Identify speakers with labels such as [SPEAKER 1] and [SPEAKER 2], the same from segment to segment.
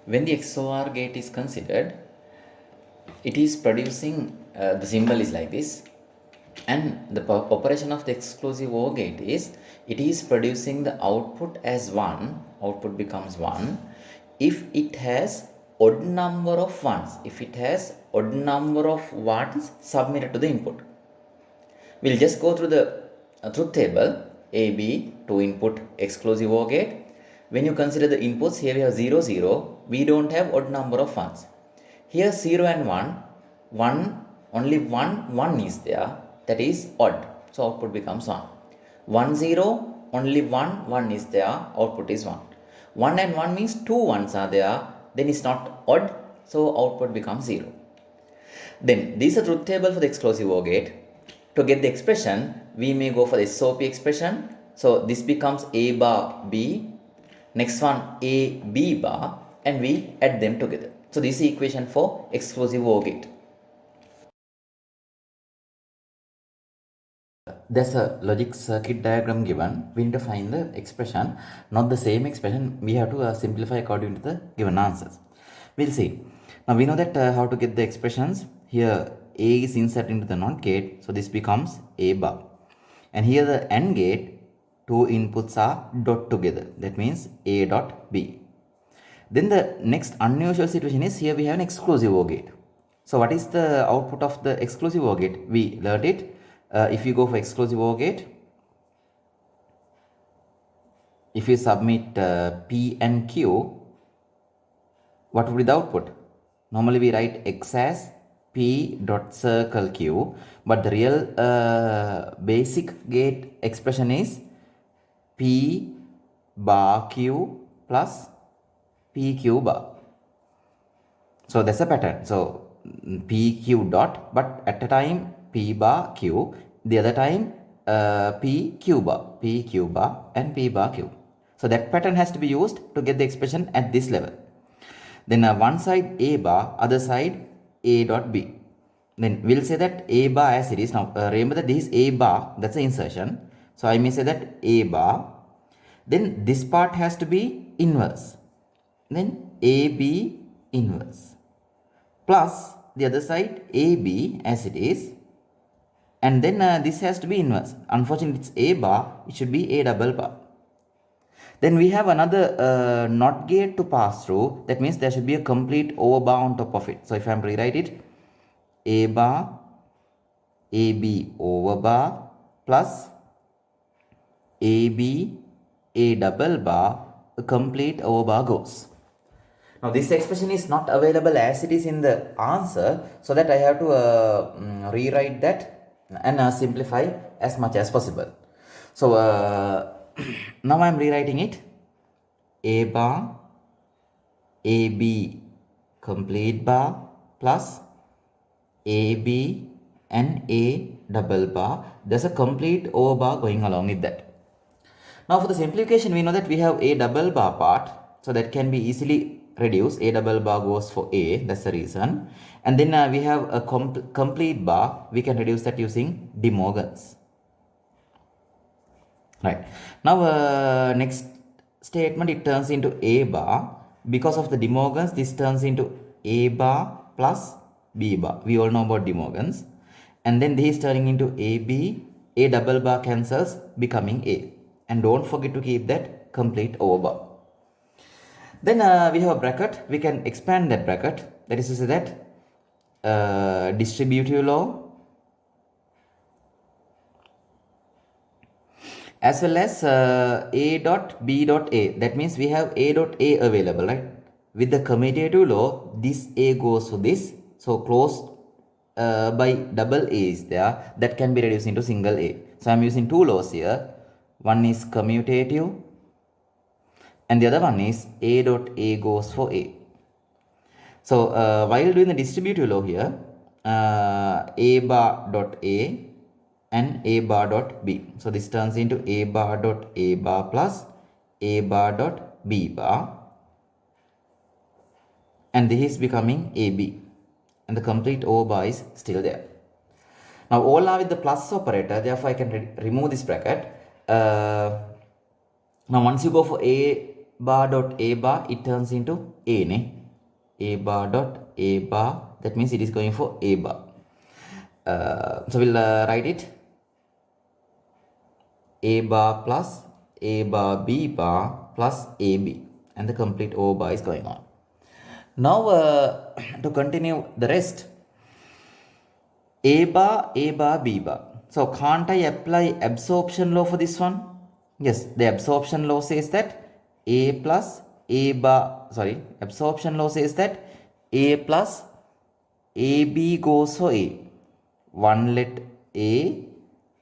[SPEAKER 1] when the XOR gate is considered, it is producing, the symbol is like this, and the operation of the exclusive OR gate is, it is producing the output as 1, output becomes 1, if it has odd number of ones, submitted to the input. We'll just go through the truth table. A, B, 2 input exclusive OR gate. When you consider the inputs, here we have 0, 0. We don't have odd number of ones. Here 0 and 1, only one is there, that is odd. So output becomes 1. 1, 0, only one is there, output is 1. 1 and 1 means two ones are there, then it's not odd, so output becomes 0. Then this is a truth table for the exclusive OR gate. To get the expression, we may go for the SOP expression. So this becomes A bar B, next one A B bar, and we add them together. So this is the equation for exclusive OR gate. There's a logic circuit diagram given. We need to find the expression, not the same expression. We have to simplify according to the given answers. We'll see. Now we know that how to get the expressions. Here A is inserted into the NOT gate, so this becomes A bar. And here the AND gate, two inputs are dot together. That means A dot B. Then the next unusual situation is, here we have an exclusive OR gate. So what is the output of the exclusive OR gate? We learned it. If you go for exclusive OR gate, if you submit P and Q, what would be the output? Normally we write X as P dot circle Q, but the real basic gate expression is P bar Q plus PQ bar. So that's a pattern. So PQ dot, but at a time P bar Q, the other time PQ bar and P bar Q. So that pattern has to be used to get the expression at this level. Then one side A bar, other side A dot B. Then we'll say that A bar as it is. Now remember that this is A bar, that's the insertion. So I may say that A bar. Then this part has to be inverse. Then AB inverse. Plus the other side AB as it is. And then this has to be inverse. Unfortunately it's A bar, it should be A double bar. Then we have another NOT gate to pass through. That means there should be a complete OR bar on top of it. So if I rewrite it, A bar, AB over bar plus AB, A double bar, a complete OR bar goes. Now this expression is not available as it is in the answer, so that I have to rewrite that and simplify as much as possible. So now I am rewriting it. A bar, AB complete bar plus AB and A double bar. There's a complete OR bar going along with that. Now for the simplification, we know that we have A double bar part, so that can be easily reduced. A double bar goes for A, that's the reason. And then we have a complete bar. We can reduce that using De Morgan's. Right. Now next statement, it turns into A bar. Because of the De Morgan's, this turns into A bar plus B bar. We all know about De Morgan's. And then this is turning into AB. A double bar cancels, becoming A. And don't forget to keep that complete OR bar. Then we have a bracket. We can expand that bracket. That is to say that distributive law as well as A dot B dot A. That means we have A dot A available, right? With the commutative law, this A goes to this. So closed by double A is there. That can be reduced into single A. So I'm using two laws here. One is commutative and the other one is A dot A goes for A. So while doing the distributive law here, A bar dot A and A bar dot B. So this turns into A bar dot A bar plus A bar dot B bar. And this is becoming AB. And the complete O bar is still there. Now all are with the plus operator, therefore I can remove this bracket. Now once you go for A bar dot A bar, it turns into A, ne? A bar dot A bar, that means it is going for A bar. So we'll write it A bar plus A bar B bar plus AB, and the complete O bar is going on. Now to continue the rest, A bar, B bar. So can't I apply absorption law for this one? Yes, the absorption law says that A plus A bar, absorption law says that A plus AB goes for A. One let A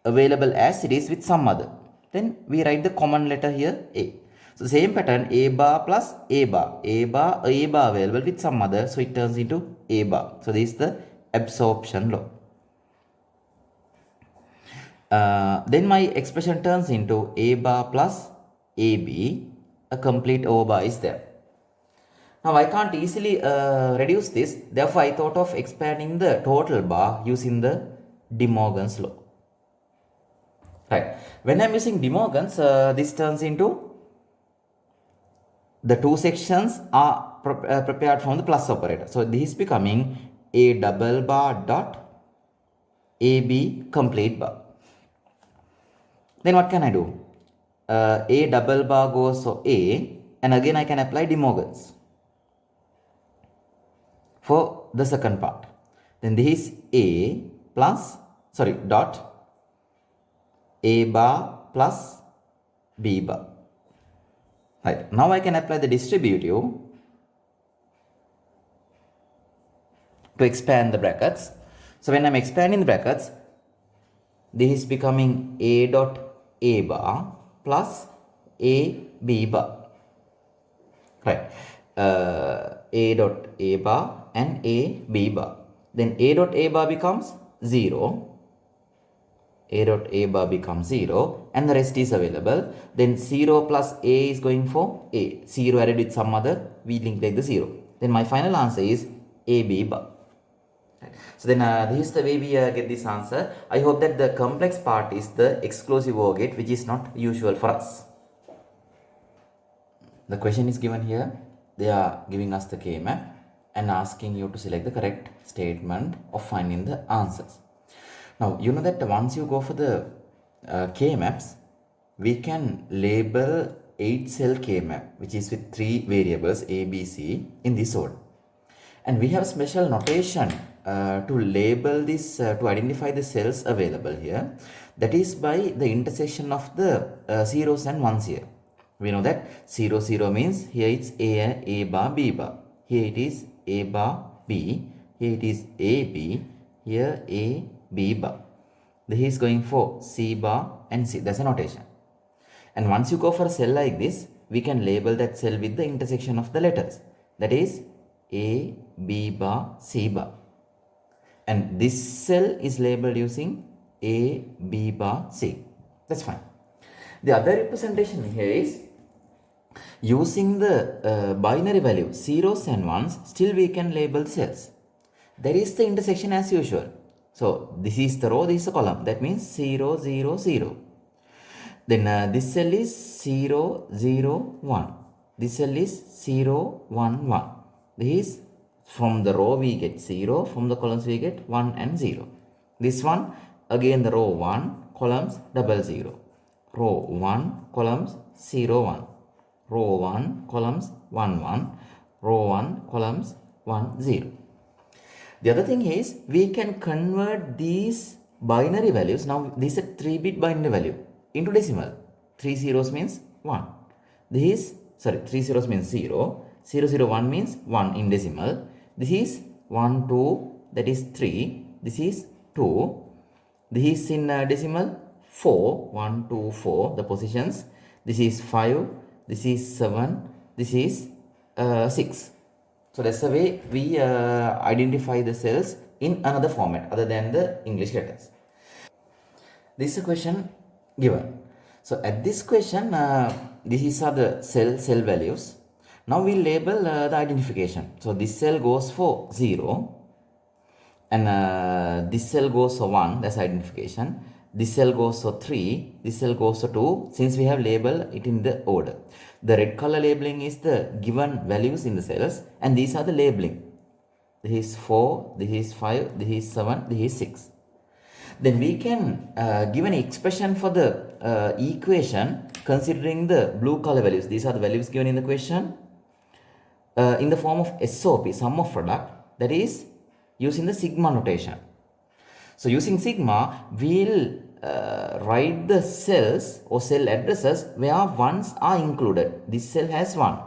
[SPEAKER 1] available as it is with some other. Then we write the common letter here A. So same pattern, A bar plus A bar. A bar available with some other, so it turns into A bar. So this is the absorption law. Then my expression turns into A bar plus AB. A complete O bar is there. Now I can't easily reduce this. Therefore I thought of expanding the total bar using the De Morgan's law. Right. When I'm using De Morgan's, this turns into the two sections are prepared from the plus operator. So this is becoming A double bar dot AB complete bar. Then what can I do? A double bar goes for A, and again I can apply De Morgan's for the second part. Then this is A plus, dot A bar plus B bar. Right. Now I can apply the distributive to expand the brackets. So when I'm expanding the brackets, this is becoming A dot A bar plus A B bar. Right. A dot A bar and A B bar. Then A dot A bar becomes 0. A dot A bar becomes 0, and the rest is available. Then 0 plus A is going for A. 0 added with some other, we link like the 0. Then my final answer is AB bar. So then this is the way we get this answer. I hope that the complex part is the exclusive OR gate, which is not usual for us. The question is given here. They are giving us the K-map and asking you to select the correct statement of finding the answers. Now, you know that once you go for the K-maps, we can label 8-cell K-map, which is with 3 variables A, B, C in this order. And we have special notation to label this, to identify the cells available here. That is by the intersection of the zeros and ones here. We know that 0, 0 means here it's A bar, B bar. Here it is A bar, B. Here it is A, B. Here A, B bar. This is going for C bar and C. That's a notation. And once you go for a cell like this, we can label that cell with the intersection of the letters. That is A, B bar, C bar. And this cell is labeled using A, B bar, C. That's fine. The other representation here is using the binary value zeros and ones, still we can label the cells. There is the intersection as usual. So this is the row, this is the column. That means 0, 0, 0. Then this cell is 0, 0, 1. This cell is 0, 1, 1. This is from the row we get 0, from the columns we get 1 and 0. This one, again the row 1, columns 00. Row 1, columns 0, 1. Row 1, columns 1, 1. Row 1, columns 1, 0. The other thing is, we can convert these binary values, now this is a 3-bit binary value, into decimal. 3 zeros means 1. This is, 3 zeros means 0. 0, 0, 1 means 1 in decimal. This is 1, 2, that is 3. This is 2. This is in decimal 4. 1, 2, 4, the positions. This is 5. This is 7. This is 6. So that's the way we identify the cells in another format other than the English letters. This is a question given. So at this question, these are the cell values. Now we label the identification. So this cell goes for 0 and this cell goes for 1, that's identification. This cell goes to 3, this cell goes to 2, since we have labeled it in the order. The red color labeling is the given values in the cells, and these are the labeling. This is 4, this is 5, this is 7, this is 6. Then we can give an expression for the equation considering the blue color values. These are the values given in the question in the form of SOP, sum of product, that is using the sigma notation. So using sigma, we'll write the cells or cell addresses where ones are included. This cell has 1,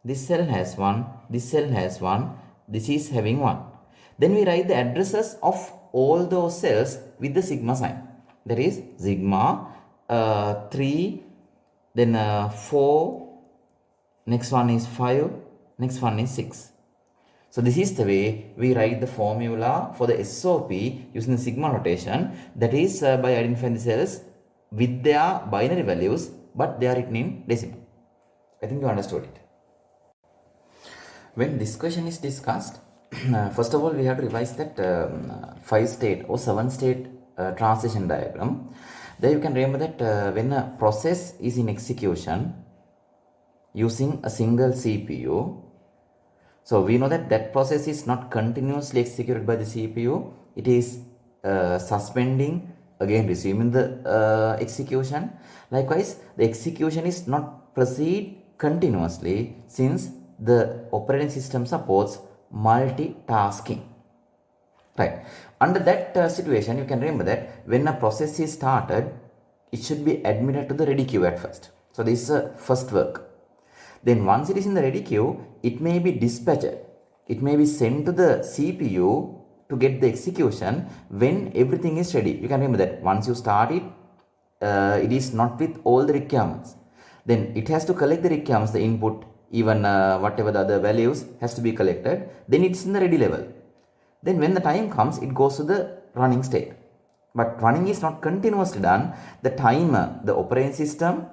[SPEAKER 1] this cell has 1, this cell has 1, this is having 1. Then we write the addresses of all those cells with the sigma sign. That is sigma 3, then 4, next one is 5, next one is 6. So this is the way we write the formula for the SOP using the sigma notation, that is by identifying the cells with their binary values, but they are written in decimal. I think you understood it. When this question is discussed, first of all we have to revise that 5-state or 7-state transition diagram. There you can remember that when a process is in execution using a single CPU, so we know that that process is not continuously executed by the CPU. It is suspending, again resuming the execution. Likewise, the execution is not proceed continuously, since the operating system supports multitasking. Right. Under that situation, you can remember that when a process is started, it should be admitted to the ready queue at first. So this is first work. Then once it is in the ready queue, it may be dispatched. It may be sent to the CPU to get the execution when everything is ready. You can remember that once you start it, it is not with all the requirements. Then it has to collect the requirements, the input, even whatever the other values has to be collected. Then it's in the ready level. Then when the time comes, it goes to the running state. But running is not continuously done. The timer, the operating system,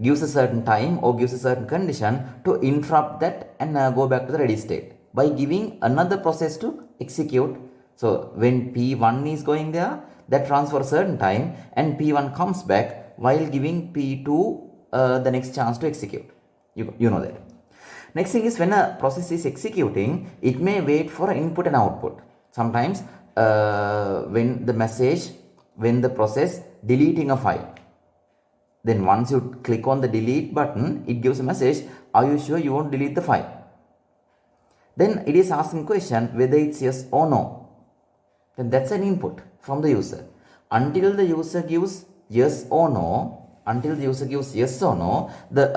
[SPEAKER 1] gives a certain time or gives a certain condition to interrupt that and go back to the ready state by giving another process to execute. So when P1 is going there, that runs for a certain time, and P1 comes back while giving P2 the next chance to execute. You know that. Next thing is, when a process is executing, it may wait for input and output. Sometimes when the process deleting a file, then once you click on the delete button, it gives a message, are you sure you won't delete the file? Then it is asking question whether it's yes or no. Then that's an input from the user. Until the user gives yes or no, the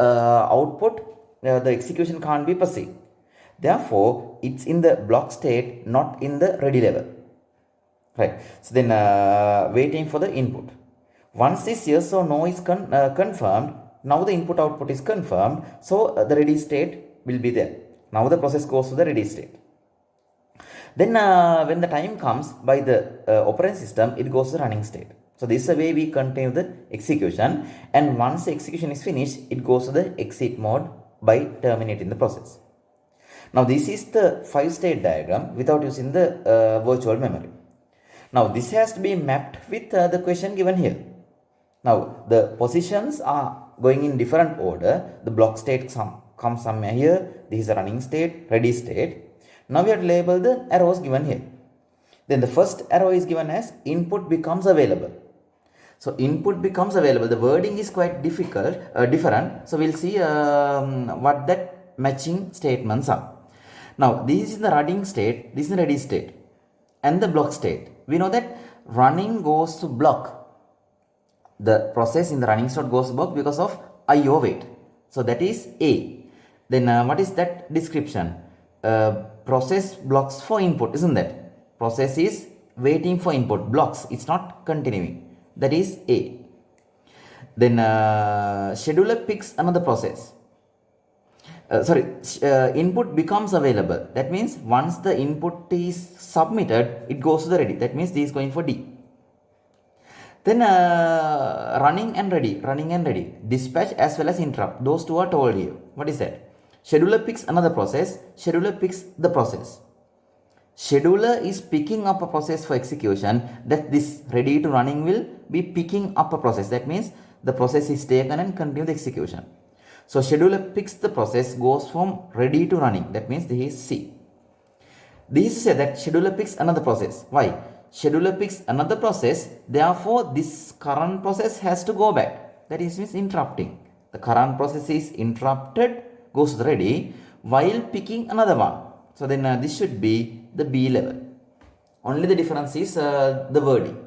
[SPEAKER 1] output, the execution can't be proceed. Therefore, it's in the block state, not in the ready level. Right. So then waiting for the input. Once this yes or no is confirmed, now the input output is confirmed, so the ready state will be there. Now the process goes to the ready state. Then when the time comes by the operating system, it goes to the running state. So this is the way we continue the execution, and once the execution is finished, it goes to the exit mode by terminating the process. Now this is the 5-state diagram without using the virtual memory. Now this has to be mapped with the question given here. Now the positions are going in different order. The block state comes somewhere here. This is a running state, ready state. Now we have to label the arrows given here. Then the first arrow is given as input becomes available. So input becomes available. The wording is quite different. So we'll see what that matching statements are. Now this is the running state, this is the ready state, and the block state. We know that running goes to block. The process in the running state goes to block because of IO wait. So that is A. Then what is that description? Process blocks for input, isn't that? Process is waiting for input, blocks. It's not continuing. That is A. Then scheduler picks another process. Input becomes available. That means once the input is submitted, it goes to the ready. That means this is going for D. Then running and ready, dispatch as well as interrupt. Those two are told here. What is that? Scheduler picks another process. Scheduler picks the process. Scheduler is picking up a process for execution, that this ready to running will be picking up a process. That means the process is taken and continue the execution. So scheduler picks the process, goes from ready to running. That means this is C. This say that scheduler picks another process. Why? Scheduler picks another process, therefore this current process has to go back. That is means interrupting. The current process is interrupted, goes to the ready while picking another one. So then this should be the B level. Only the difference is the wording.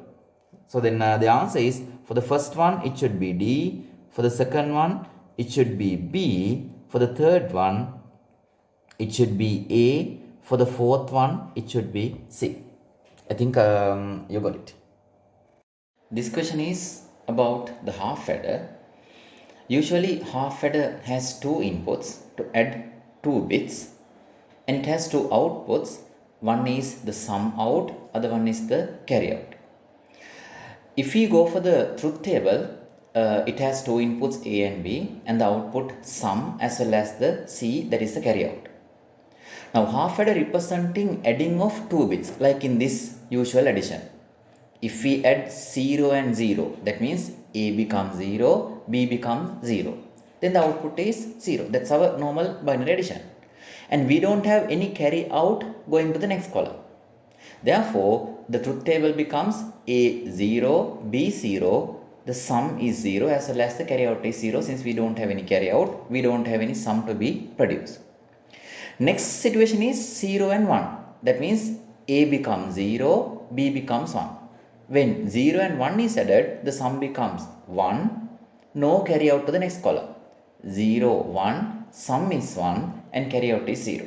[SPEAKER 1] So then the answer is, for the first one it should be D, for the second one it should be B, for the third one it should be A, for the fourth one it should be C. I think you got it. This question is about the half adder. Usually half adder has two inputs to add two bits, and it has two outputs. One is the sum out, other one is the carry out. If we go for the truth table, it has two inputs A and B, and the output sum as well as the C, that is the carry out. Now half adder representing adding of two bits, like in this usual addition. If we add 0 and 0, that means A becomes 0, B becomes 0. Then the output is 0. That's our normal binary addition. And we don't have any carry out going to the next column. Therefore, the truth table becomes A0, B0, the sum is 0 as well as the carry out is 0. Since we don't have any carry out, we don't have any sum to be produced. Next situation is 0 and 1. That means A becomes 0, B becomes 1. When 0 and 1 is added, the sum becomes 1, no carry out to the next column. 0, 1, sum is 1 and carry out is 0.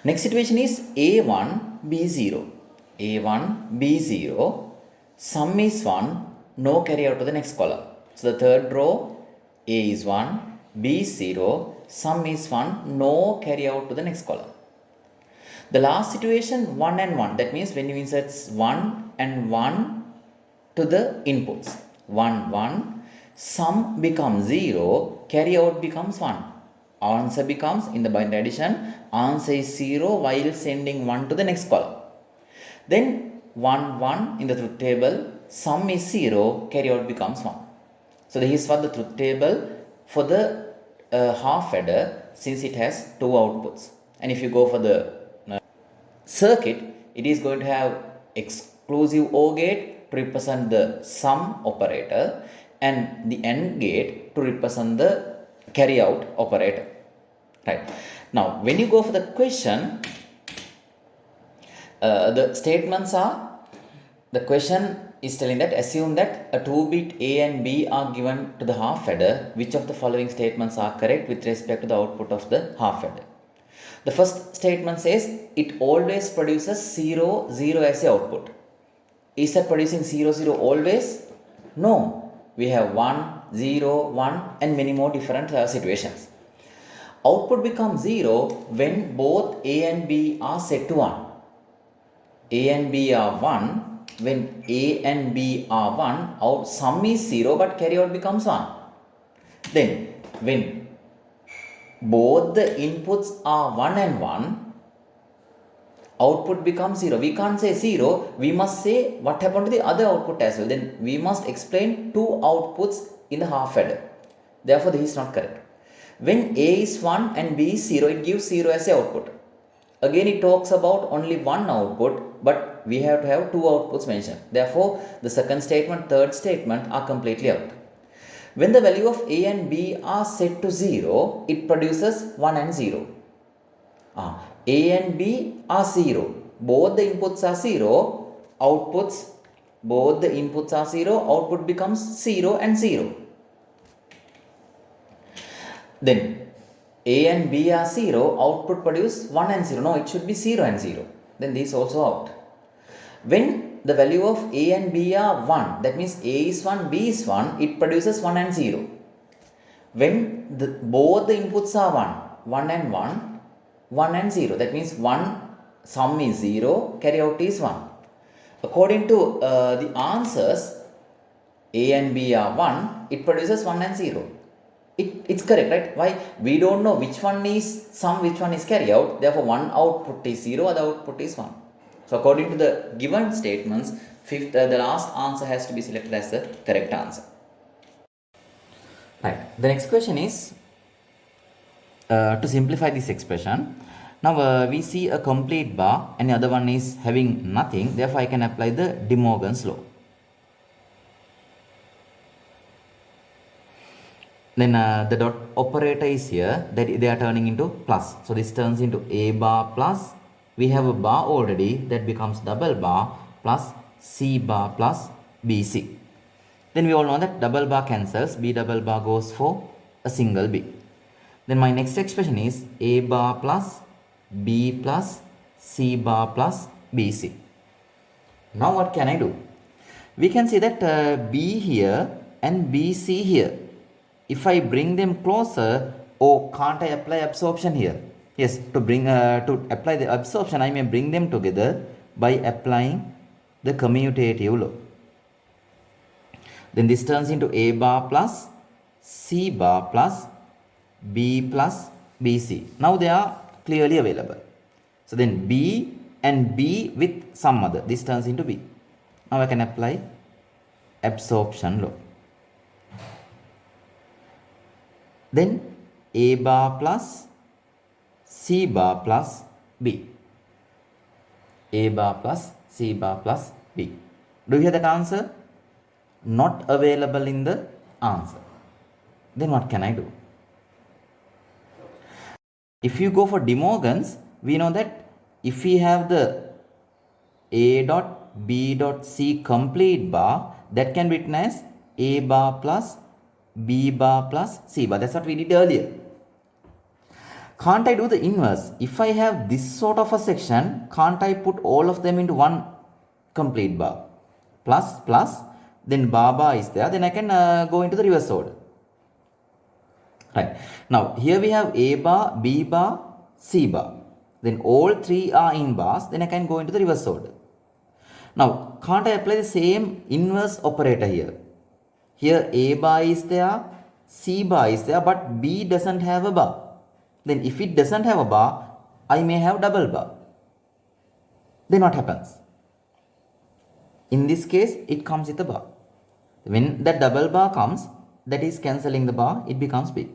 [SPEAKER 1] Next situation is A1, B0. A1, B0, sum is 1, no carry out to the next column. So the third row, A is 1, B is 0, sum is 1, no carry out to the next column. The last situation, 1 and 1. That means when you insert 1 and 1 to the inputs. 1, 1, sum becomes 0, carry out becomes 1. Answer becomes, in the binary addition, answer is 0 while sending 1 to the next column. Then 1, 1 in the truth table, sum is 0, carry out becomes 1. So this is for the truth table for the half adder, since it has two outputs. And if you go for the circuit, it is going to have exclusive OR gate to represent the sum operator and the AND gate to represent the carry out operator. Right. Now, when you go for the question, the statements are, the question is telling that assume that a 2-bit A and B are given to the half adder. Which of the following statements are correct with respect to the output of the half adder? The first statement says it always produces 0, 0 as the output. Is that producing 0, 0 always? No. We have 1, 0, 1 and many more different situations. Output becomes 0 when both A and B are set to 1. A and B are 1. When A and B are 1, our sum is 0 but carry out becomes 1. Then when both the inputs are 1 and 1, output becomes 0. We can't say 0, we must say what happened to the other output as well. Then we must explain two outputs in the half adder. Therefore, this is not correct. When A is 1 and B is 0, it gives 0 as the output. Again, it talks about only one output, but we have to have two outputs mentioned. Therefore, the second statement, third statement are completely out. When the value of A and B are set to 0, it produces 1 and 0. A and B are 0. Both the inputs are 0. Outputs, both the inputs are 0. Output becomes 0 and 0. Then A and B are 0. Output produce 1 and 0. No, it should be 0 and 0. Then this also out. When the value of A and B are 1, that means A is 1, B is 1, it produces 1 and 0. When both the inputs are 1 and 1, 1 and 0, that means 1 sum is 0, carry out is 1. According to the answers, A and B are 1, it produces 1 and 0. It's correct, right? Why? We don't know which one is sum, which one is carry out. Therefore, one output is 0, other output is 1. So according to the given statements, the last answer has to be selected as the correct answer. Right. The next question is to simplify this expression. Now we see a complete bar and the other one is having nothing. Therefore, I can apply the De Morgan's law. Then the dot operator is here, that they are turning into plus. So this turns into A bar plus. We have a bar already, that becomes double bar plus C bar plus BC. Then we all know that double bar cancels, B double bar goes for a single B. Then my next expression is A bar plus B plus C bar plus BC. Now what can I do? We can see that B here and BC here. If I bring them closer, oh, can't I apply absorption here? Yes, to apply the absorption, I may bring them together by applying the commutative law. Then this turns into A bar plus C bar plus B plus BC. Now they are clearly available. So then B and B with some other. This turns into B. Now I can apply absorption law. Then A bar plus C bar plus B. A bar plus C bar plus B. Do you hear that answer? Not available in the answer. Then what can I do? If you go for De Morgan's, we know that if we have the A dot B dot C complete bar, that can be written as A bar plus B bar plus C bar. That's what we did earlier. Can't I do the inverse? If I have this sort of a section, can't I put all of them into one complete bar? Plus, plus, then bar is there. Then I can go into the reverse order. Right. Now, here we have A bar, B bar, C bar. Then all three are in bars. Then I can go into the reverse order. Now, can't I apply the same inverse operator here? Here A bar is there, C bar is there, but B doesn't have a bar. Then if it doesn't have a bar, I may have double bar. Then what happens? In this case, it comes with a bar. When that double bar comes, that is cancelling the bar, it becomes B.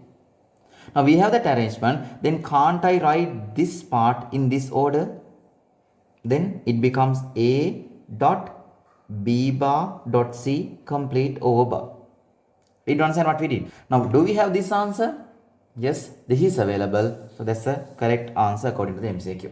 [SPEAKER 1] Now we have that arrangement, then can't I write this part in this order? Then it becomes A dot B bar dot C complete over bar. Did you understand what we did? Now do we have this answer? Yes, this is available. So that's the correct answer according to the MCQ.